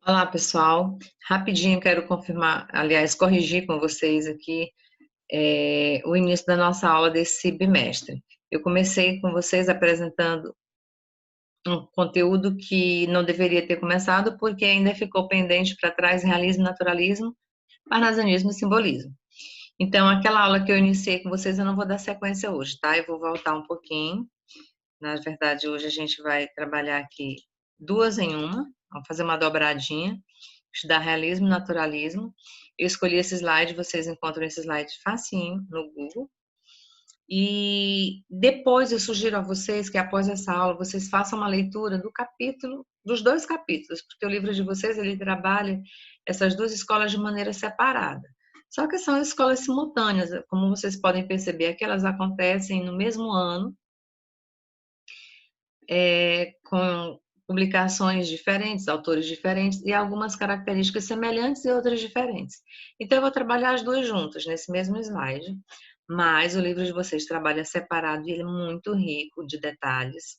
Olá, pessoal. Rapidinho quero confirmar, aliás, corrigir com vocês aqui o início da nossa aula desse bimestre. Eu comecei com vocês apresentando um conteúdo que não deveria ter começado, porque ainda ficou pendente para trás realismo, naturalismo, parnasianismo e simbolismo. Então, aquela aula que eu iniciei com vocês, eu não vou dar sequência hoje, tá? Eu vou voltar um pouquinho. Na verdade, hoje a gente vai trabalhar aqui duas em uma, vamos fazer uma dobradinha, estudar realismo e naturalismo. Eu escolhi esse slide, vocês encontram esse slide facinho no Google. E depois eu sugiro a vocês que após essa aula vocês façam uma leitura do capítulo, dos dois capítulos, porque o livro de vocês ele trabalha essas duas escolas de maneira separada. Só que são escolas simultâneas, como vocês podem perceber, aqui elas acontecem no mesmo ano, com publicações diferentes, autores diferentes e algumas características semelhantes e outras diferentes. Então, eu vou trabalhar as duas juntas nesse mesmo slide, mas o livro de vocês trabalha separado e ele é muito rico de detalhes,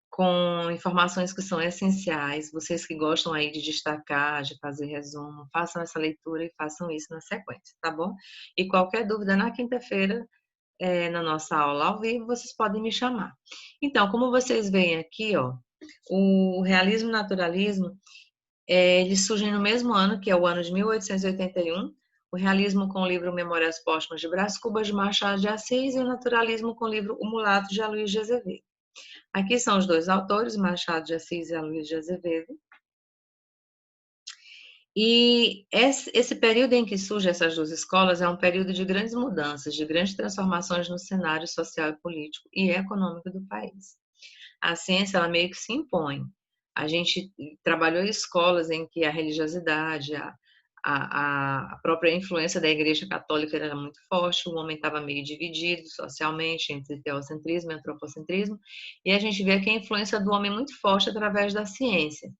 com informações que são essenciais. Vocês que gostam aí de destacar, de fazer resumo, façam essa leitura e façam isso na sequência, tá bom? E qualquer dúvida, na quinta-feira, na nossa aula ao vivo, vocês podem me chamar. Então, como vocês veem aqui, ó, o realismo e o naturalismo, eles surgem no mesmo ano, que é o ano de 1881, o realismo com o livro Memórias Póstumas de Brás Cubas de Machado de Assis e o naturalismo com o livro O Mulato de Aloysio de Azevedo. Aqui são os dois autores, Machado de Assis e Aloysio de Azevedo. E esse período em que surgem essas duas escolas é um período de grandes mudanças, de grandes transformações no cenário social e político e econômico do país. A ciência, ela meio que se impõe. A gente trabalhou em escolas em que a religiosidade, a própria influência da Igreja Católica era muito forte, o homem estava meio dividido socialmente entre teocentrismo e antropocentrismo, e a gente vê aqui a influência do homem muito forte através da ciência.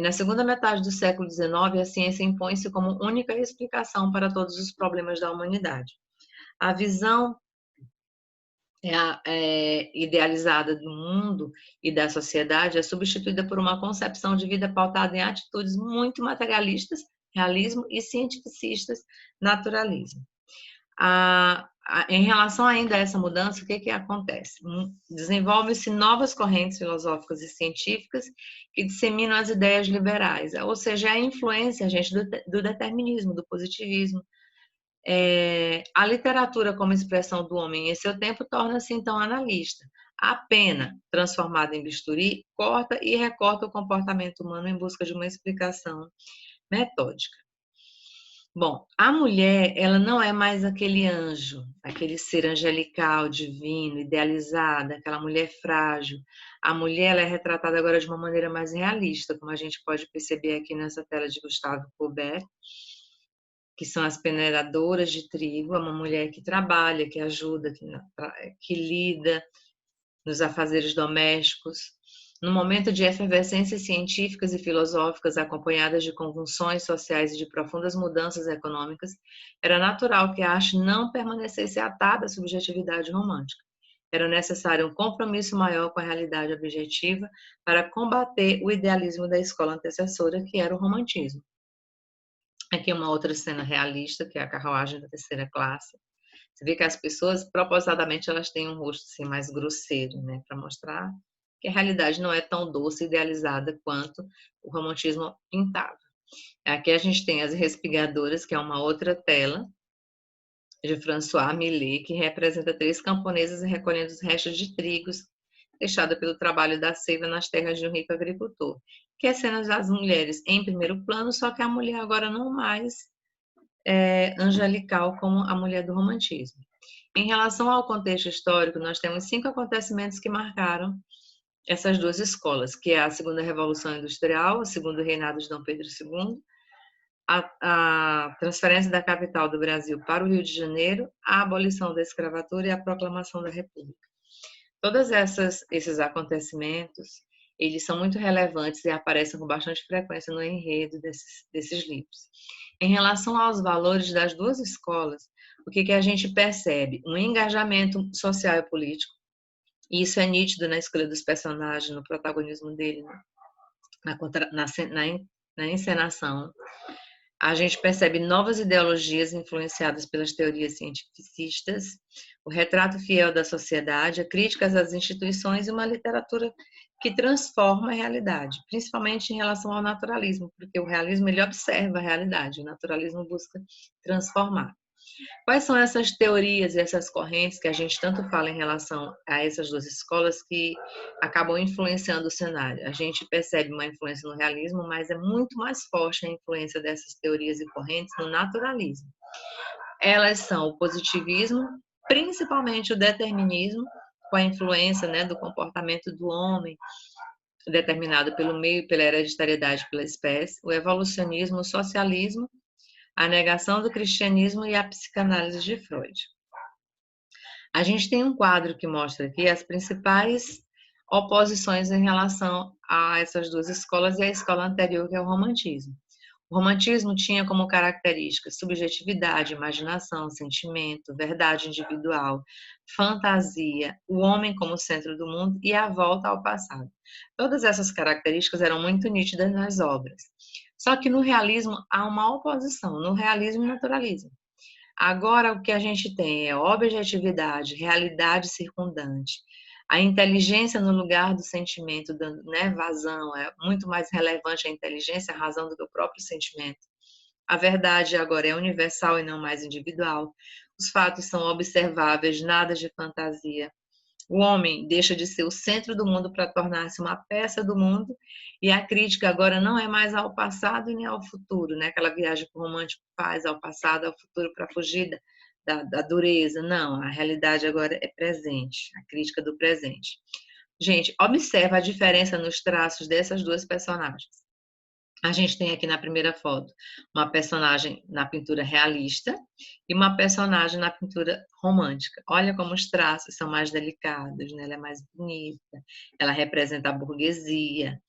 Na segunda metade do século XIX, a ciência impõe-se como única explicação para todos os problemas da humanidade. A visão idealizada do mundo e da sociedade é substituída por uma concepção de vida pautada em atitudes muito materialistas, realismo, e cientificistas, naturalismo. Em relação ainda a essa mudança, o que acontece? Desenvolvem-se novas correntes filosóficas e científicas que disseminam as ideias liberais, ou seja, a influência, gente, do determinismo, do positivismo. A literatura como expressão do homem em seu tempo torna-se então analista. A pena, transformada em bisturi, corta e recorta o comportamento humano em busca de uma explicação metódica. Bom, a mulher, ela não é mais aquele anjo, aquele ser angelical, divino, idealizada, aquela mulher frágil. A mulher, ela é retratada agora de uma maneira mais realista, como a gente pode perceber aqui nessa tela de Gustave Courbet, que são as peneiradoras de trigo, é uma mulher que trabalha, que ajuda, que lida nos afazeres domésticos. No momento de efervescências científicas e filosóficas acompanhadas de convulsões sociais e de profundas mudanças econômicas, era natural que a arte não permanecesse atada à subjetividade romântica. Era necessário um compromisso maior com a realidade objetiva para combater o idealismo da escola antecessora, que era o romantismo. Aqui uma outra cena realista, que é a carruagem da terceira classe. Você vê que as pessoas, propositadamente, elas têm um rosto assim, mais grosseiro, né? Para mostrar que a realidade não é tão doce e idealizada quanto o romantismo pintava. Aqui a gente tem as respigadoras, que é uma outra tela, de François Millet, que representa três camponesas recolhendo os restos de trigos deixada pelo trabalho da seiva nas terras de um rico agricultor. Que é cenas das mulheres em primeiro plano, só que a mulher agora não mais angelical como a mulher do romantismo. Em relação ao contexto histórico, nós temos 5 acontecimentos que marcaram essas duas escolas, que é a Segunda Revolução Industrial, o Segundo Reinado de Dom Pedro II, a transferência da capital do Brasil para o Rio de Janeiro, a abolição da escravatura e a proclamação da República. Todos esses acontecimentos, eles são muito relevantes e aparecem com bastante frequência no enredo desses livros. Em relação aos valores das duas escolas, o que a gente percebe? Um engajamento social e político, e isso é nítido na escolha dos personagens, no protagonismo dele, na na encenação. A gente percebe novas ideologias influenciadas pelas teorias cientificistas, o retrato fiel da sociedade, a críticas às instituições e uma literatura que transforma a realidade, principalmente em relação ao naturalismo, porque o realismo ele observa a realidade, o naturalismo busca transformar. Quais são essas teorias e essas correntes que a gente tanto fala em relação a essas duas escolas que acabam influenciando o cenário? A gente percebe uma influência no realismo, mas é muito mais forte a influência dessas teorias e correntes no naturalismo. Elas são o positivismo, principalmente o determinismo, com a influência, né, do comportamento do homem, determinado pelo meio, pela hereditariedade, pela espécie, o evolucionismo, o socialismo, a negação do cristianismo e a psicanálise de Freud. A gente tem um quadro que mostra aqui as principais oposições em relação a essas duas escolas e a escola anterior, que é o romantismo. O romantismo tinha como características subjetividade, imaginação, sentimento, verdade individual, fantasia, o homem como centro do mundo e a volta ao passado. Todas essas características eram muito nítidas nas obras. Só que no realismo há uma oposição, no realismo e naturalismo. Agora, o que a gente tem é objetividade, realidade circundante, a inteligência no lugar do sentimento, dando, né, vazão, é muito mais relevante a inteligência, a razão do que o próprio sentimento. A verdade agora é universal e não mais individual. Os fatos são observáveis, nada de fantasia. O homem deixa de ser o centro do mundo para tornar-se uma peça do mundo, e a crítica agora não é mais ao passado nem ao futuro, né? Aquela viagem que o romântico faz ao passado, ao futuro para fugir da dureza. Não, a realidade agora é presente, a crítica do presente. Gente, observa a diferença nos traços dessas duas personagens. A gente tem aqui na primeira foto uma personagem na pintura realista e uma personagem na pintura romântica. Olha como os traços são mais delicados, né? Ela é mais bonita, ela representa a burguesia,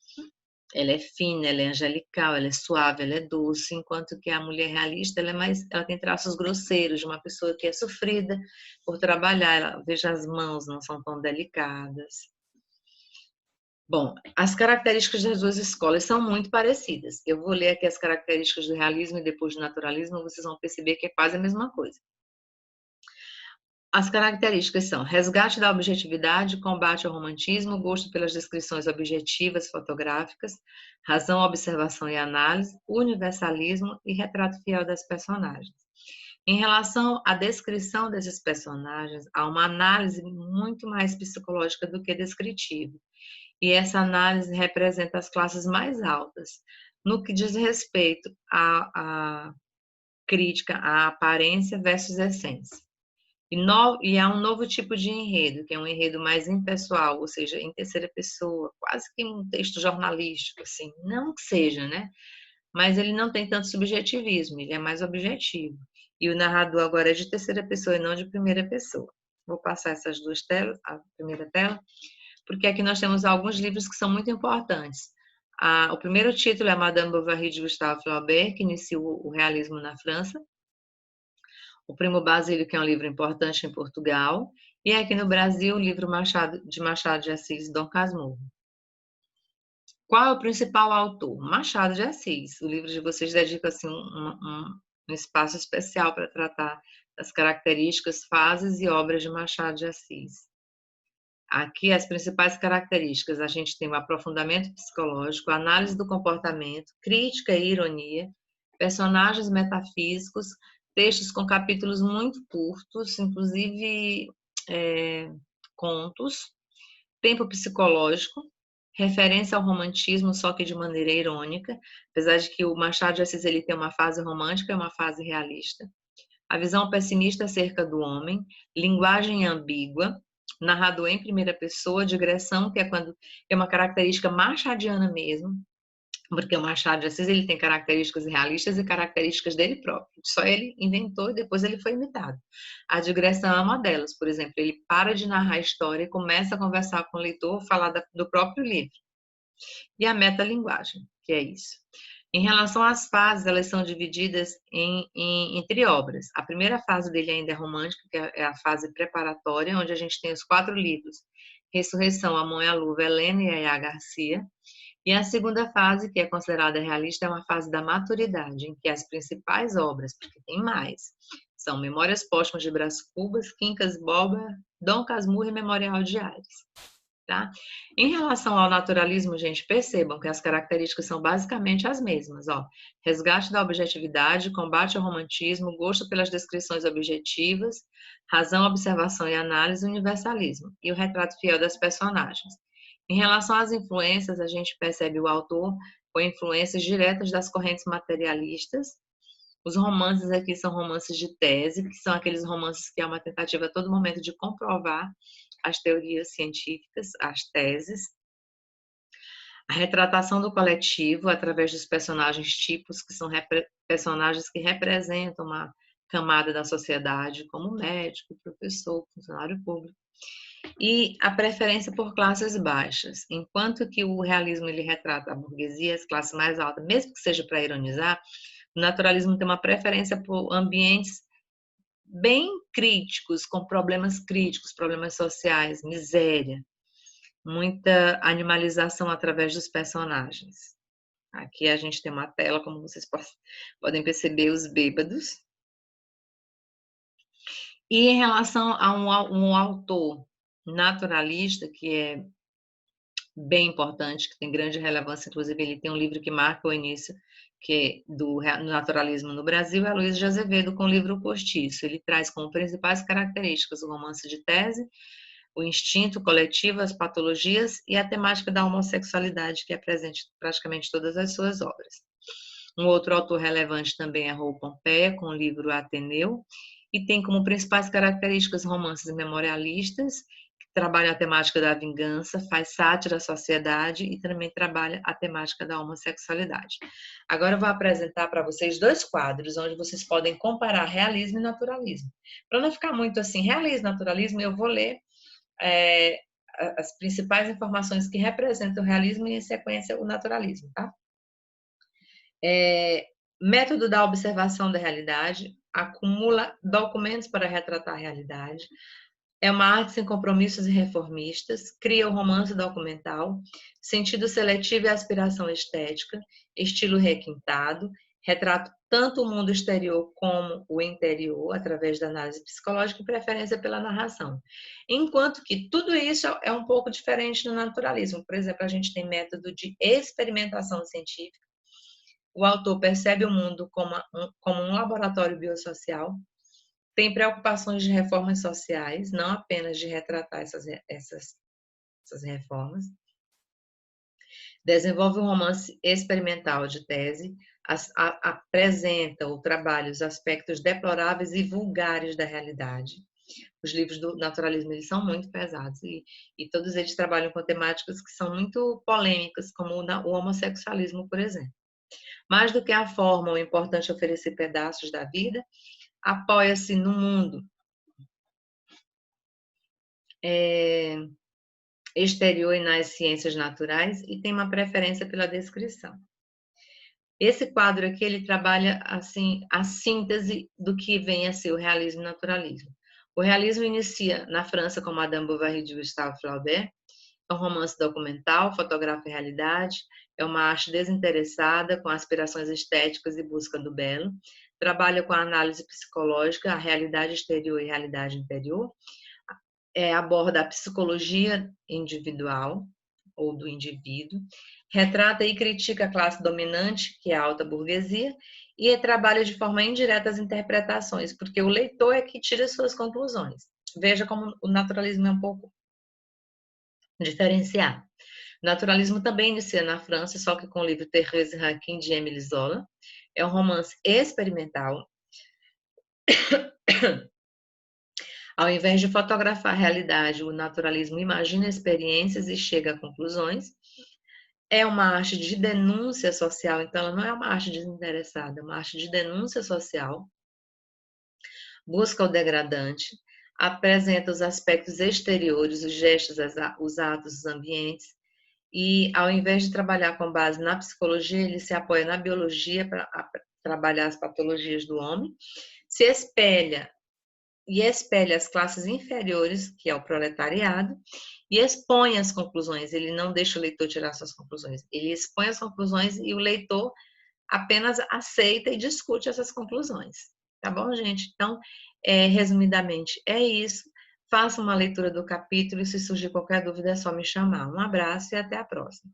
ela é fina, ela é angelical, ela é suave, ela é doce, enquanto que a mulher realista ela tem traços grosseiros de uma pessoa que é sofrida por trabalhar. Veja, as mãos não são tão delicadas. Bom, as características das duas escolas são muito parecidas. Eu vou ler aqui as características do realismo e depois do naturalismo, vocês vão perceber que é quase a mesma coisa. As características são resgate da objetividade, combate ao romantismo, gosto pelas descrições objetivas fotográficas, razão, observação e análise, universalismo e retrato fiel das personagens. Em relação à descrição desses personagens, há uma análise muito mais psicológica do que descritiva. E essa análise representa as classes mais altas. No que diz respeito à crítica à aparência versus essência. E há um novo tipo de enredo, que é um enredo mais impessoal, ou seja, em terceira pessoa, quase que um texto jornalístico, assim. Não que seja, né? Mas ele não tem tanto subjetivismo, ele é mais objetivo. E o narrador agora é de terceira pessoa e não de primeira pessoa. Vou passar essas duas telas, a primeira tela, porque aqui nós temos alguns livros que são muito importantes. O primeiro título é Madame Bovary de Gustave Flaubert, que iniciou o realismo na França. O Primo Basílio, que é um livro importante em Portugal. E aqui no Brasil, o livro de Machado de Assis, Dom Casmurro. Qual é o principal autor? Machado de Assis. O livro de vocês dedica assim, um espaço especial para tratar das características, fases e obras de Machado de Assis. Aqui as principais características, a gente tem o aprofundamento psicológico, análise do comportamento, crítica e ironia, personagens metafísicos, textos com capítulos muito curtos, inclusive contos, tempo psicológico, referência ao romantismo, só que de maneira irônica, apesar de que o Machado de Assis ele tem uma fase romântica e uma fase realista, a visão pessimista acerca do homem, linguagem ambígua, narrador em primeira pessoa, digressão, que é uma característica machadiana mesmo, porque o Machado de Assis ele tem características realistas e características dele próprio. Só ele inventou e depois ele foi imitado. A digressão é uma delas, por exemplo, ele para de narrar a história e começa a conversar com o leitor, falar do próprio livro. E a metalinguagem, que é isso. Em relação às fases, elas são divididas entre obras. A primeira fase dele ainda é romântica, que é a fase preparatória, onde a gente tem os 4 livros: Ressurreição, Amor e a Luva, Helena e Yaya Garcia. E a segunda fase, que é considerada realista, é uma fase da maturidade, em que as principais obras, porque tem mais, são Memórias Póstumas de Brás Cubas, Quincas Borba, Dom Casmurro e Memorial de Ares. Tá? Em relação ao naturalismo, gente, percebam que as características são basicamente as mesmas. Ó. Resgate da objetividade, combate ao romantismo, gosto pelas descrições objetivas, razão, observação e análise, universalismo. E o retrato fiel das personagens. Em relação às influências, a gente percebe o autor com influências diretas das correntes materialistas. Os romances aqui são romances de tese, que são aqueles romances que é uma tentativa a todo momento de comprovar as teorias científicas, as teses. A retratação do coletivo através dos personagens tipos, que são personagens que representam uma camada da sociedade, como médico, professor, funcionário público. E a preferência por classes baixas. Enquanto que o realismo ele retrata a burguesia, as classes mais altas, mesmo que seja para ironizar, o naturalismo tem uma preferência por ambientes bem críticos, com problemas críticos, problemas sociais, miséria, muita animalização através dos personagens. Aqui a gente tem uma tela, como vocês podem perceber, os bêbados. E em relação a um autor naturalista, que é bem importante, que tem grande relevância, inclusive ele tem um livro que marca o início que é do naturalismo no Brasil, é Luiz de Azevedo com o livro Postiço. Ele traz como principais características o romance de tese, o instinto coletivo, as patologias e a temática da homossexualidade, que é presente em praticamente todas as suas obras. Um outro autor relevante também é Raul Pompeia, com o livro Ateneu, e tem como principais características romances memorialistas, que trabalha a temática da vingança, faz sátira à sociedade e também trabalha a temática da homossexualidade. Agora eu vou apresentar para vocês dois quadros, onde vocês podem comparar realismo e naturalismo. Para não ficar muito assim, realismo e naturalismo, eu vou ler as principais informações que representam o realismo e, em sequência, o naturalismo, tá? Método da observação da realidade, acumula documentos para retratar a realidade, é uma arte sem compromissos e reformistas, cria o romance documental, sentido seletivo e aspiração estética, estilo requintado, retrata tanto o mundo exterior como o interior, através da análise psicológica e preferência pela narração. Enquanto que tudo isso é um pouco diferente no naturalismo. Por exemplo, a gente tem método de experimentação científica, o autor percebe o mundo como um laboratório biosocial, tem preocupações de reformas sociais, não apenas de retratar essas reformas, desenvolve um romance experimental de tese, apresenta ou trabalha os aspectos deploráveis e vulgares da realidade. Os livros do naturalismo eles são muito pesados e todos eles trabalham com temáticas que são muito polêmicas, como o homossexualismo, por exemplo. Mais do que a forma, o importante é oferecer pedaços da vida, apoia-se no mundo exterior e nas ciências naturais e tem uma preferência pela descrição. Esse quadro aqui, ele trabalha assim a síntese do que vem a ser o realismo e naturalismo. O realismo inicia na França com Madame Bovary de Gustave Flaubert, é um romance documental, fotografa a realidade, é uma arte desinteressada, com aspirações estéticas e busca do belo, trabalha com a análise psicológica, a realidade exterior e a realidade interior, aborda a psicologia individual ou do indivíduo, retrata e critica a classe dominante, que é a alta burguesia, e trabalha de forma indireta as interpretações, porque o leitor é que tira suas conclusões. Veja como o naturalismo é um pouco diferenciado. O naturalismo também inicia na França, só que com o livro Thérèse Raquin, de Émile Zola. É um romance experimental. Ao invés de fotografar a realidade, o naturalismo imagina experiências e chega a conclusões. É uma arte de denúncia social, então ela não é uma arte desinteressada, é uma arte de denúncia social. Busca o degradante, apresenta os aspectos exteriores, os gestos, os atos, os ambientes, e ao invés de trabalhar com base na psicologia, ele se apoia na biologia para trabalhar as patologias do homem, se espelha as classes inferiores, que é o proletariado, e expõe as conclusões. Ele não deixa o leitor tirar suas conclusões. Ele expõe as conclusões e o leitor apenas aceita e discute essas conclusões. Tá bom, gente? Então, resumidamente, é isso. Faça uma leitura do capítulo e se surgir qualquer dúvida é só me chamar. Um abraço e até a próxima.